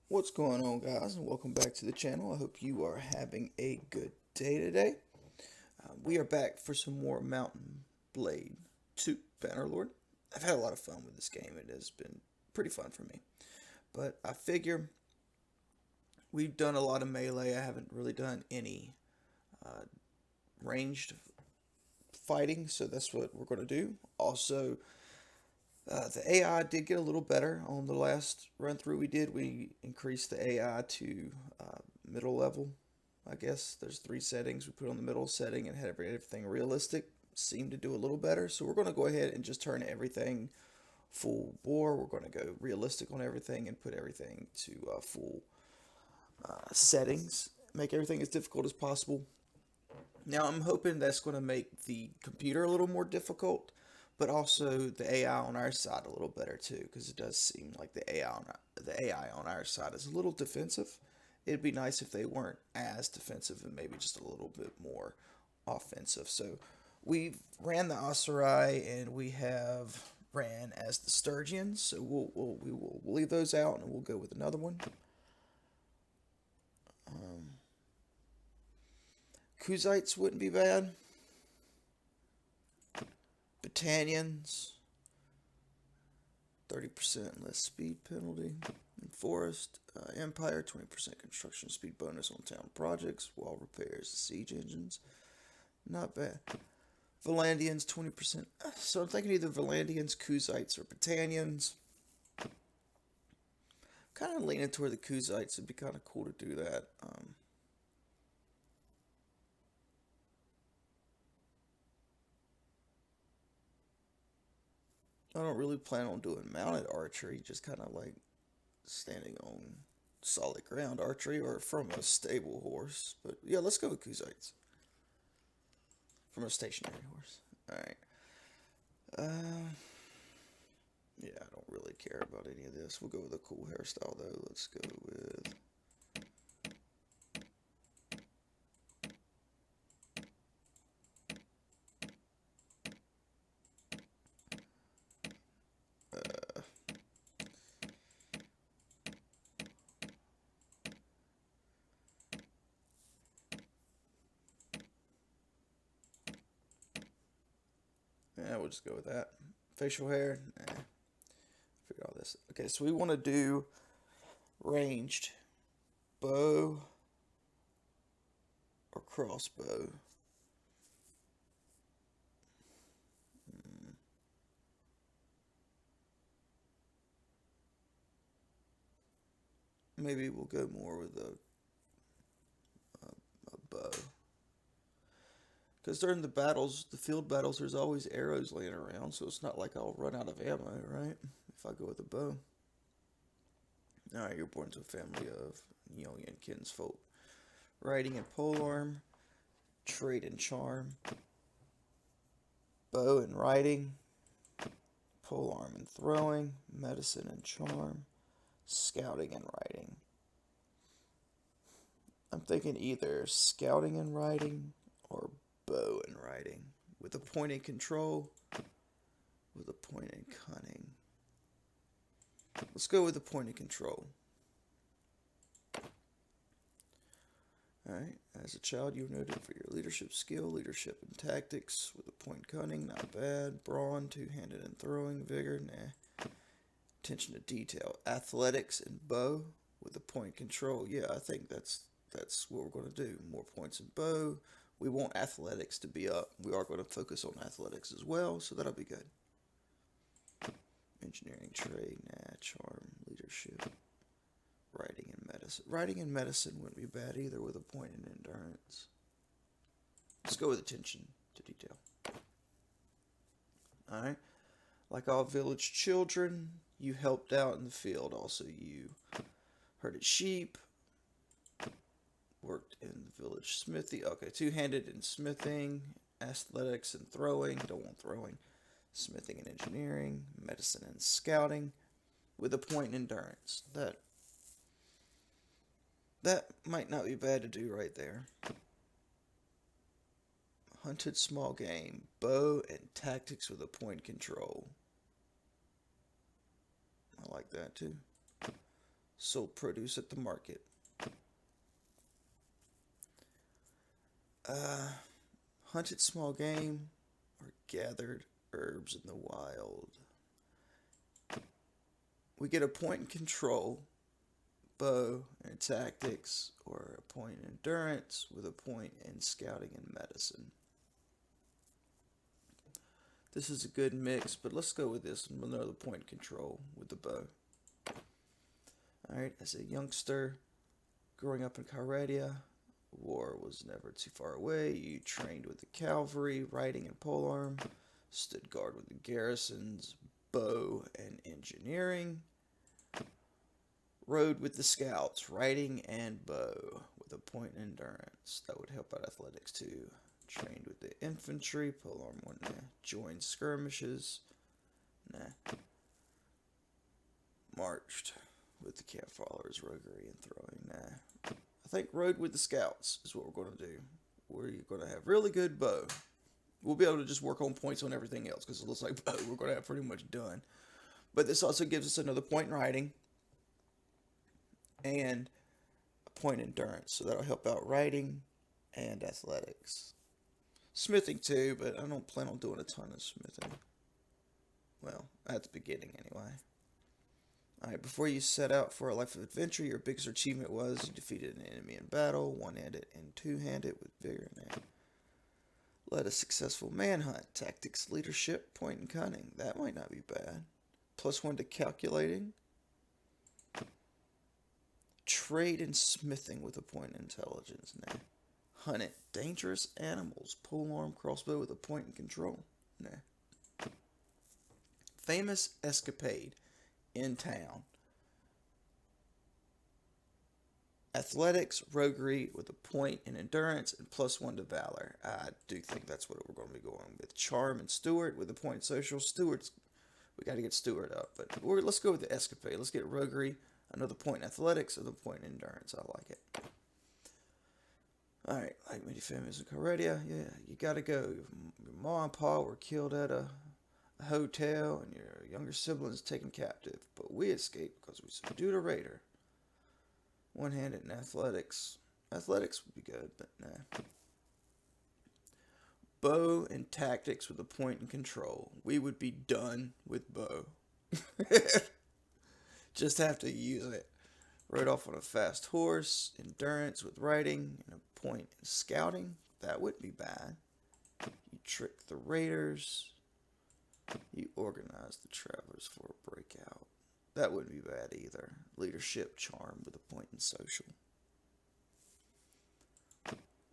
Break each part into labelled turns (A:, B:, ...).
A: What's going on, guys, and welcome back to the channel. I hope you are having a good day today. We are back for some more Mount&Blade 2 Bannerlord. I've had a lot of fun with this game. It has been pretty fun for me. But I figure we've done a lot of melee. I haven't really done any uh, ranged fighting, so that's what we're going to do. Also, the AI did get a little better on the last run through we did. We increased the AI to middle level. I guess there's three settings. We put on the middle setting and had everything realistic. Seemed to do a little better. So we're going to go ahead and just turn everything full bore. We're going to go realistic on everything and put everything to full settings. Make everything as difficult as possible. Now I'm hoping that's going to make the computer a little more difficult, but also the AI on our side a little better too, because it does seem like the AI on our side is a little defensive. It'd be nice if they weren't as defensive and maybe just a little bit more offensive. So we've ran the Osiri and we have ran as the Sturgeons. So we'll leave those out and we'll go with another one. Um, Kuzites wouldn't be bad. Battalions, 30% less speed penalty. In Forest, Empire, 20% construction speed bonus on town projects, wall repairs, siege engines. Not bad. Valandians, 20%. So I'm thinking either Valandians, Kuzites, or Battalions. Kind of leaning toward the Kuzites. It'd be kind of cool to do that. I don't really plan on doing mounted archery, just kind of like standing on solid ground archery or from a stable horse. But yeah, let's go with Kuzites. From a stationary horse. Alright. Uh, yeah, I don't really care about any of this. We'll go with a cool hairstyle though. Let's go with. Uh, yeah, we'll just go with that. Facial hair. Nah, figure all this. Okay, so we want to do ranged bow or crossbow. Hmm, maybe we'll go more with a bow. Because during the battles, the field battles, there's always arrows laying around, so it's not like I'll run out of ammo, right? If I go with a bow. Alright, you're born to a family of Yonian kinsfolk. Riding and polearm, trade and charm, bow and riding, polearm and throwing, medicine and charm, scouting and riding. I'm thinking either scouting and riding or bow and riding. With a point in control, with a point in cunning. Let's go with the point in control. Alright, as a child you were noted for your leadership skill, leadership and tactics, with a point cunning, not bad. Brawn, two-handed and throwing, vigor, nah. Attention to detail, athletics and bow, with a point control. Yeah, I think that's what we're going to do. More points in bow. We want athletics to be up. We are going to focus on athletics as well, so that'll be good. Engineering, trade, nah, charm, leadership. Writing and medicine. Writing and medicine wouldn't be bad either with a point in endurance. Let's go with attention to detail. Alright. Like all village children, you helped out in the field. Also, you herded sheep, worked in the village smithy. Okay, two-handed in smithing, athletics and throwing. Don't want throwing. Smithing and engineering, medicine and scouting, with a point in endurance. That might not be bad to do right there. Hunted small game, bow and tactics with a point control. I like that too. sold produce at the market. Hunted small game or gathered herbs in the wild. We get a point in control, bow and tactics, or a point in endurance with a point in scouting and medicine. This is a good mix, but let's go with this and another point control with the bow. Alright, as a youngster growing up in Khodi, war was never too far away. You trained with the cavalry, riding and polearm, stood guard with the garrisons, bow and engineering, rode with the scouts, riding and bow with a point in endurance. That would help out athletics too. Trained with the infantry, polearm one, nah. Joined skirmishes, nah. Marched with the camp followers, roguery and throwing, nah. I think rode with the scouts is what we're going to do. We're going to have really good bow. We'll be able to just work on points on everything else because it looks like bow we're going to have pretty much done. But this also gives us another point in riding and a point in endurance. So that'll help out riding and athletics. Smithing too, but I don't plan on doing a ton of smithing. Well, at the beginning anyway. Alright, before you set out for a life of adventure, your biggest achievement was you defeated an enemy in battle, one-handed and two-handed with vigor and led a successful manhunt. Tactics, leadership, point and cunning. That might not be bad. +1 to calculating. Trade and smithing with a point in intelligence. Nah. Hunted dangerous animals. Polearm crossbow with a point in control. Nah. Famous escapade in town. Athletics, roguery with a point in endurance, and +1 to valor. I do think that's what we're going to be going with. Charm and steward with a point in social. Steward's, we got to get steward up, but let's go with the escapade. Let's get roguery, another point in athletics, another point in endurance. I like it. Alright, like many families in Khodi, yeah, you got to go. Your mom and pa were killed at a hotel, and your younger siblings taken captive, but we escaped because we subdued a raider. One-handed in athletics. Athletics would be good, but nah. Bow and tactics with a point in control. We would be done with bow. Just have to use it. Rode off on a fast horse. Endurance with riding and a point in scouting. That wouldn't be bad. You trick the raiders. You organize the travelers for a breakout. That wouldn't be bad either. Leadership, charm with a point in social.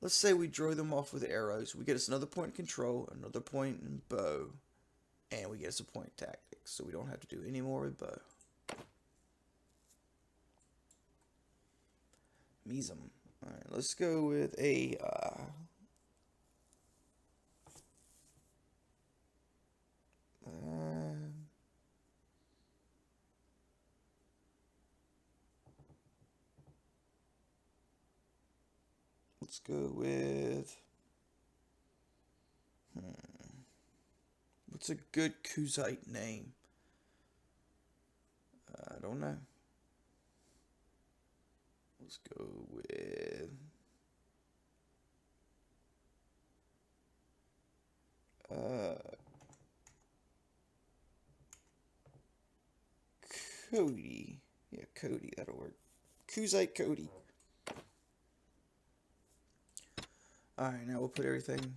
A: Let's say we draw them off with arrows. We get us another point in control, another point in bow, and we get us a point in tactics. So we don't have to do any more with bow. Mesum. Alright, let's go with a let's go with what's a good Kuzite name? I don't know. Let's go with Khodi. Yeah, Khodi, that'll work. Kuzite Khodi. Alright, now we'll put everything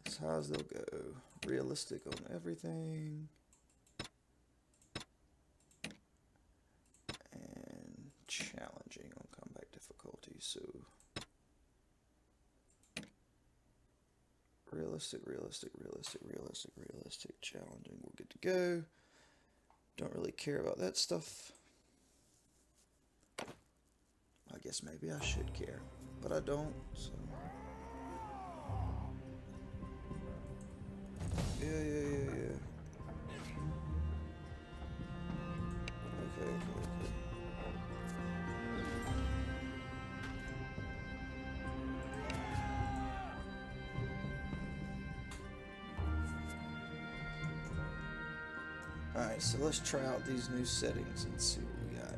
A: as high as they'll go. Realistic on everything. And challenging on combat difficulty. So realistic, challenging. We're good to go. Don't really care about that stuff. I guess maybe I should care, but I don't, so. Yeah. Okay. Alright, so let's try out these new settings and see what we got.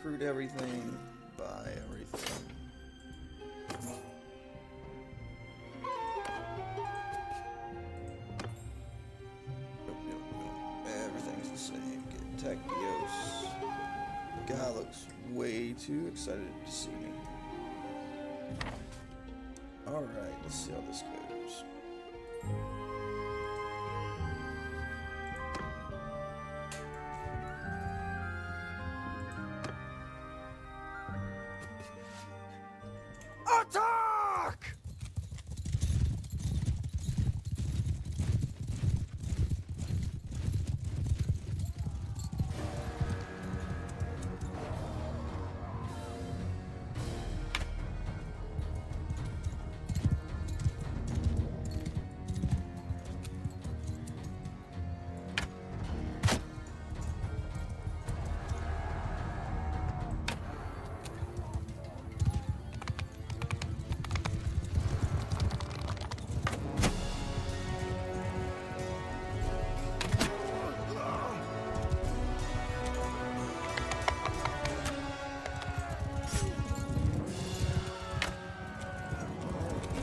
A: Recruit everything, buy everything. Nope. Everything's the same. Get Takios. Guy looks way too excited to see me. Alright, let's see how this goes. Attack!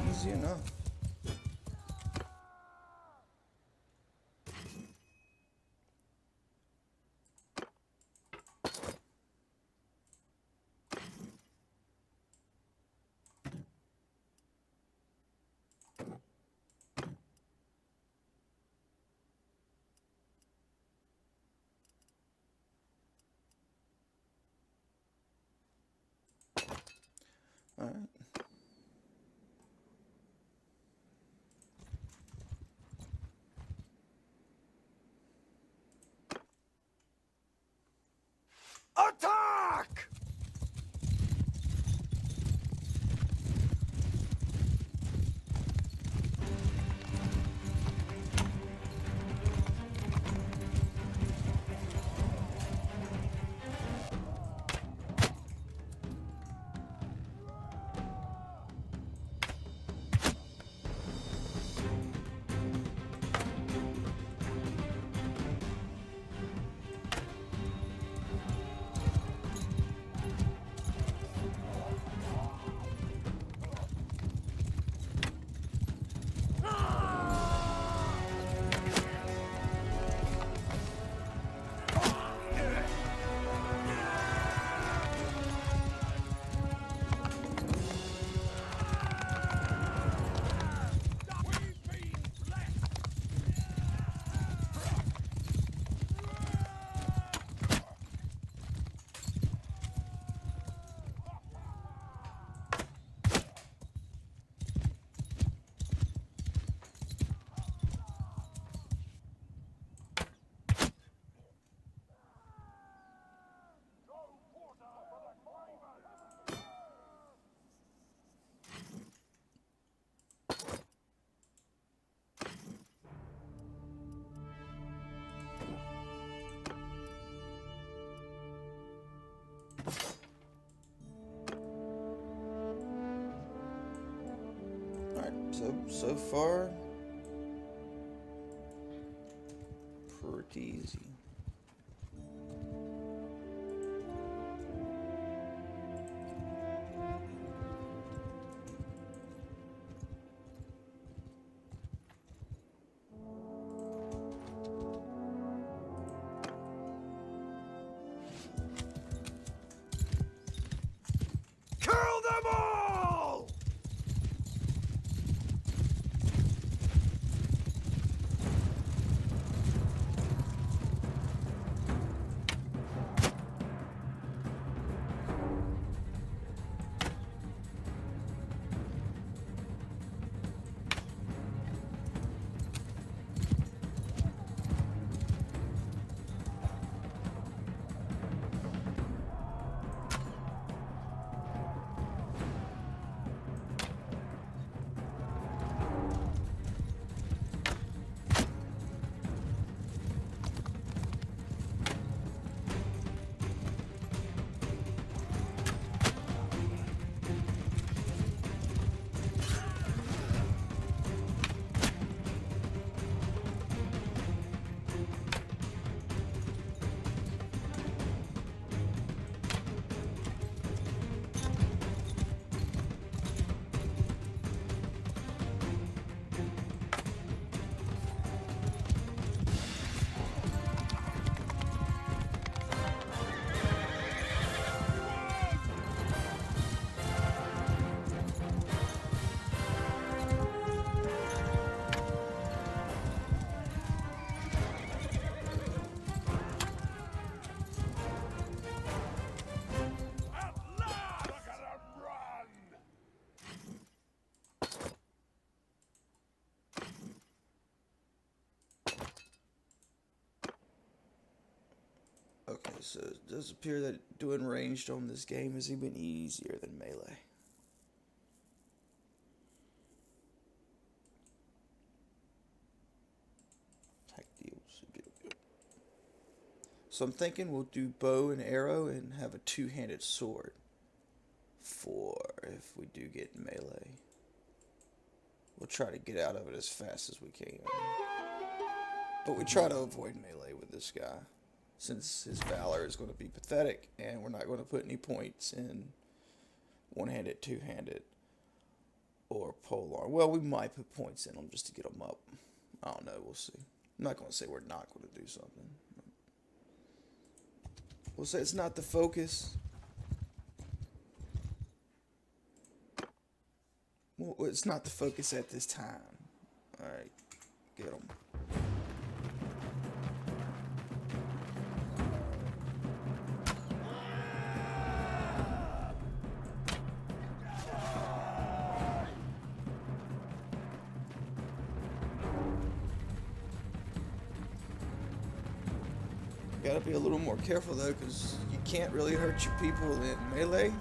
A: Easy enough. All right. Attack! So far, pretty easy. Kill them all! So it does appear that doing ranged on this game is even easier than melee. Type deals. So I'm thinking we'll do bow and arrow and have a two-handed sword for if we do get melee. We'll try to get out of it as fast as we can. But we try to avoid melee with this guy, since his valor is going to be pathetic, and we're not going to put any points in one-handed, two-handed, or polearm. Well, we might put points in them just to get them up. I don't know, we'll see. I'm not going to say we're not going to do something. We'll say it's not the focus. Well, it's not the focus at this time. Alright, get them. Gotta be a little more careful though, because you can't really hurt your people in melee,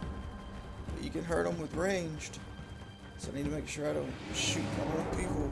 A: but you can hurt them with ranged. So I need to make sure I don't shoot my own people.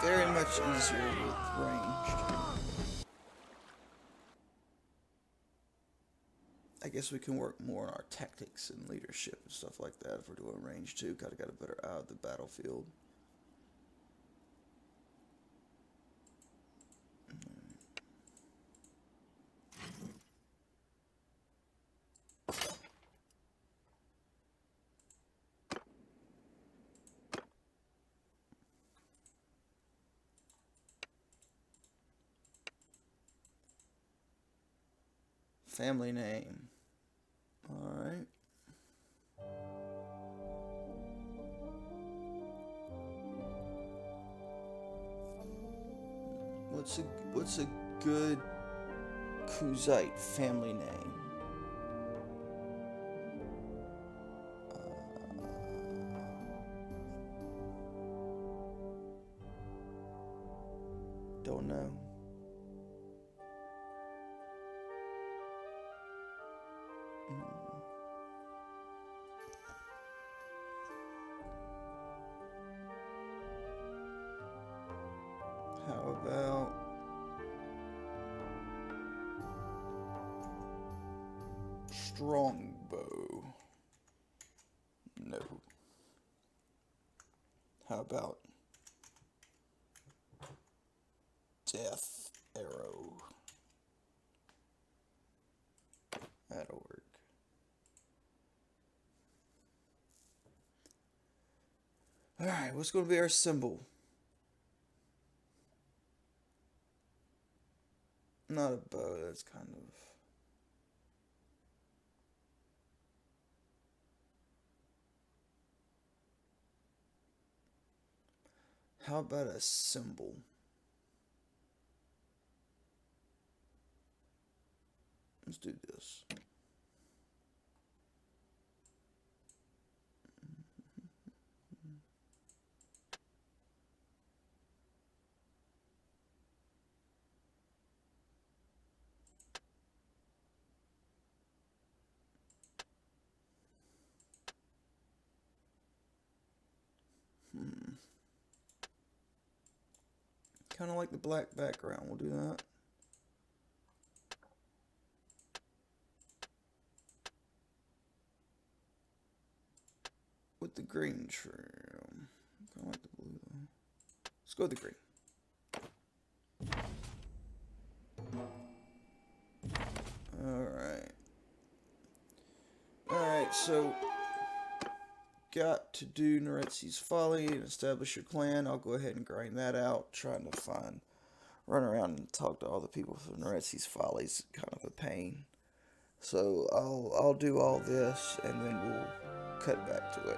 A: Very much easier with ranged. I guess we can work more on our tactics and leadership and stuff like that if we're doing range too. Gotta get a better eye of the battlefield. Family name. Alright. What's a good Khuzite family name? Don't know. How about Strongbow? No. How about Death Arrow? That'll work. Alright, what's going to be our symbol? Not a bow, that's kind of... How about a symbol? Let's do this. Kind of like the black background. We'll do that. With the green trim. Kind of like the blue though. Let's go with the green. Alright. Alright, so got to do Neretzi's Folly and establish your clan. I'll go ahead and grind that out. Trying to run around and talk to all the people for Neretzi's Folly is kind of a pain. So I'll do all this and then we'll cut back to it.